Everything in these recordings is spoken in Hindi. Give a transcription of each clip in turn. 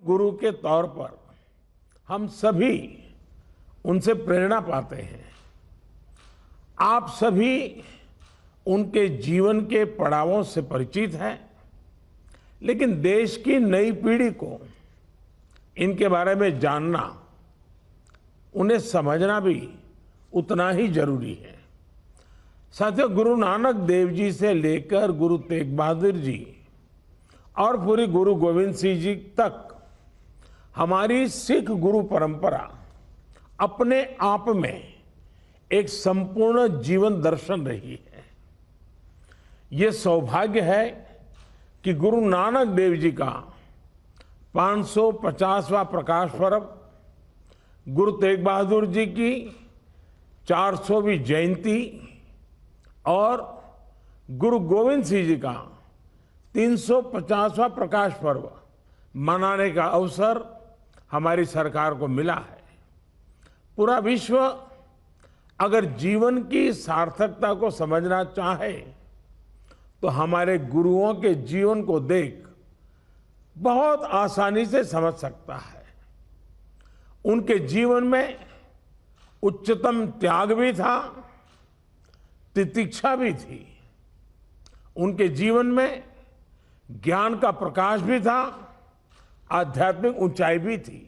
गुरु के तौर पर हम सभी उनसे प्रेरणा पाते हैं। आप सभी उनके जीवन के पड़ावों से परिचित हैं, लेकिन देश की नई पीढ़ी को इनके बारे में जानना, उन्हें समझना भी उतना ही जरूरी है। साथियों, गुरु नानक देव जी से लेकर गुरु तेग बहादुर जी और पूरी गुरु गोविंद सिंह जी तक हमारी सिख गुरु परंपरा अपने आप में एक संपूर्ण जीवन दर्शन रही है। ये सौभाग्य है कि गुरु नानक देव जी का 550वां प्रकाश पर्व, गुरु तेग बहादुर जी की 400वीं जयंती और गुरु गोविंद सिंह जी का 350वां प्रकाश पर्व मनाने का अवसर हमारी सरकार को मिला है। पूरा विश्व अगर जीवन की सार्थकता को समझना चाहे तो हमारे गुरुओं के जीवन को देख बहुत आसानी से समझ सकता है। उनके जीवन में उच्चतम त्याग भी था, तितिक्षा भी थी। उनके जीवन में ज्ञान का प्रकाश भी था, आध्यात्मिक ऊंचाई भी थी।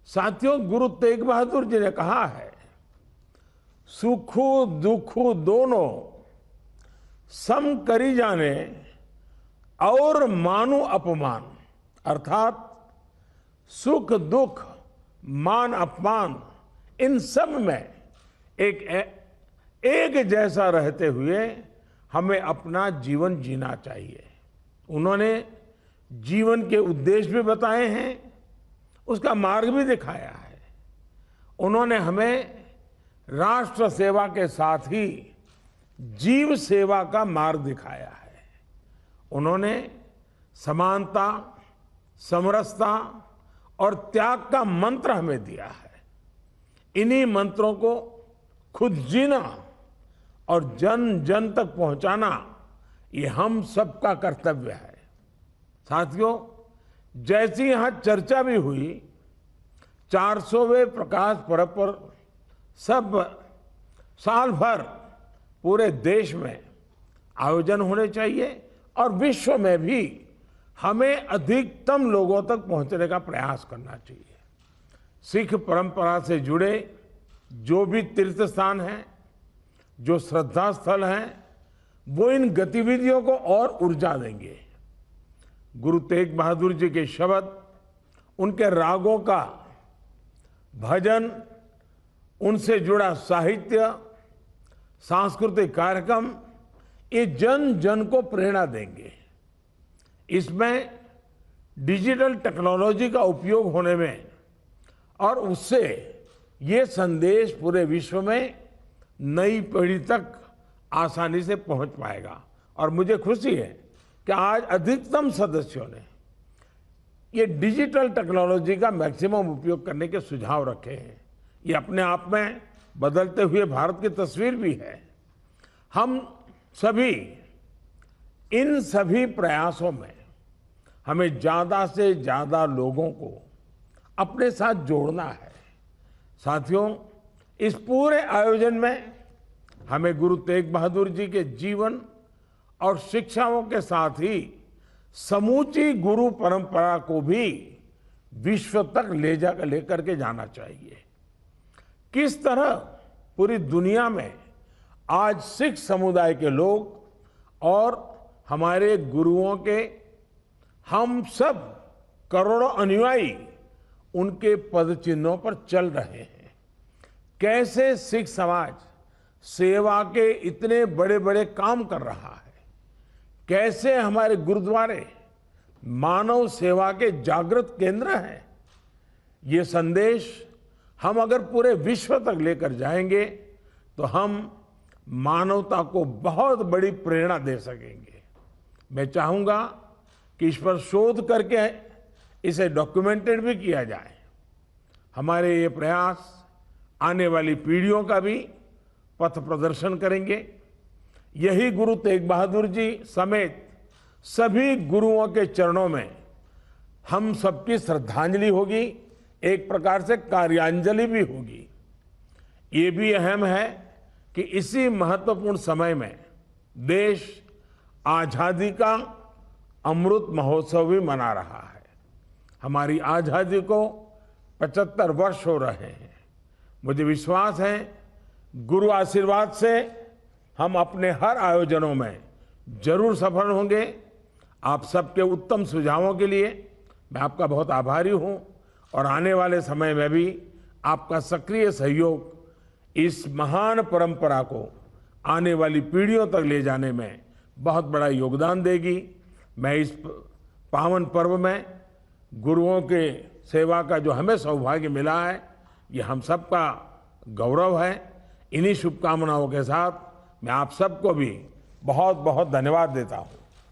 साथियों, गुरु तेग बहादुर जी ने कहा है, सुख दुख दोनों सम करी जाने और मानु अपमान। अर्थात सुख दुख मान अपमान इन सब में एक जैसा रहते हुए हमें अपना जीवन जीना चाहिए। उन्होंने जीवन के उद्देश्य भी बताए हैं, उसका मार्ग भी दिखाया है। उन्होंने हमें राष्ट्र सेवा के साथ ही जीव सेवा का मार्ग दिखाया है। उन्होंने समानता, समरसता और त्याग का मंत्र हमें दिया है। इन्हीं मंत्रों को खुद जीना और जन जन तक पहुंचाना, ये हम सबका कर्तव्य है। साथियों, जैसी यहां चर्चा भी हुई, 400वें प्रकाश पर्व पर सब साल भर पूरे देश में आयोजन होने चाहिए और विश्व में भी हमें अधिकतम लोगों तक पहुंचने का प्रयास करना चाहिए। सिख परंपरा से जुड़े जो भी तीर्थ स्थान हैं, जो श्रद्धा स्थल हैं, वो इन गतिविधियों को और ऊर्जा देंगे। गुरु तेग बहादुर जी के शब्द, उनके रागों का भजन, उनसे जुड़ा साहित्य, सांस्कृतिक कार्यक्रम, ये जन जन को प्रेरणा देंगे। इसमें डिजिटल टेक्नोलॉजी का उपयोग होने में और उससे ये संदेश पूरे विश्व में नई पीढ़ी तक आसानी से पहुंच पाएगा। और मुझे खुशी है कि आज अधिकतम सदस्यों ने ये डिजिटल टेक्नोलॉजी का मैक्सिमम उपयोग करने के सुझाव रखे हैं। ये अपने आप में बदलते हुए भारत की तस्वीर भी है। हम सभी इन सभी प्रयासों में हमें ज्यादा से ज्यादा लोगों को अपने साथ जोड़ना है। साथियों, इस पूरे आयोजन में हमें गुरु तेग बहादुर जी के जीवन और शिक्षाओं के साथ ही समूची गुरु परंपरा को भी विश्व तक लेकर के जाना चाहिए। किस तरह पूरी दुनिया में आज सिख समुदाय के लोग और हमारे गुरुओं के हम सब करोड़ों अनुयायी उनके पद चिन्हों पर चल रहे हैं। कैसे सिख समाज सेवा के इतने बड़े बड़े काम कर रहा है, कैसे हमारे गुरुद्वारे मानव सेवा के जागृत केंद्र हैं। ये संदेश हम अगर पूरे विश्व तक लेकर जाएंगे तो हम मानवता को बहुत बड़ी प्रेरणा दे सकेंगे। मैं चाहूंगा कि इस पर शोध करके इसे डॉक्यूमेंटेड भी किया जाए। हमारे ये प्रयास आने वाली पीढ़ियों का भी पथ प्रदर्शन करेंगे। यही गुरु तेग बहादुर जी समेत सभी गुरुओं के चरणों में हम सबकी श्रद्धांजलि होगी, एक प्रकार से कार्यांजलि भी होगी। ये भी अहम है कि इसी महत्वपूर्ण समय में देश आजादी का अमृत महोत्सव भी मना रहा है। हमारी आजादी को 75 वर्ष हो रहे हैं। मुझे विश्वास है गुरु आशीर्वाद से हम अपने हर आयोजनों में जरूर सफल होंगे। आप सबके उत्तम सुझावों के लिए मैं आपका बहुत आभारी हूं और आने वाले समय में भी आपका सक्रिय सहयोग इस महान परंपरा को आने वाली पीढ़ियों तक ले जाने में बहुत बड़ा योगदान देगी। मैं इस पावन पर्व में गुरुओं के सेवा का जो हमें सौभाग्य मिला है, ये हम सबका गौरव है। इन्हीं शुभकामनाओं के साथ मैं आप सबको भी बहुत बहुत धन्यवाद देता हूं।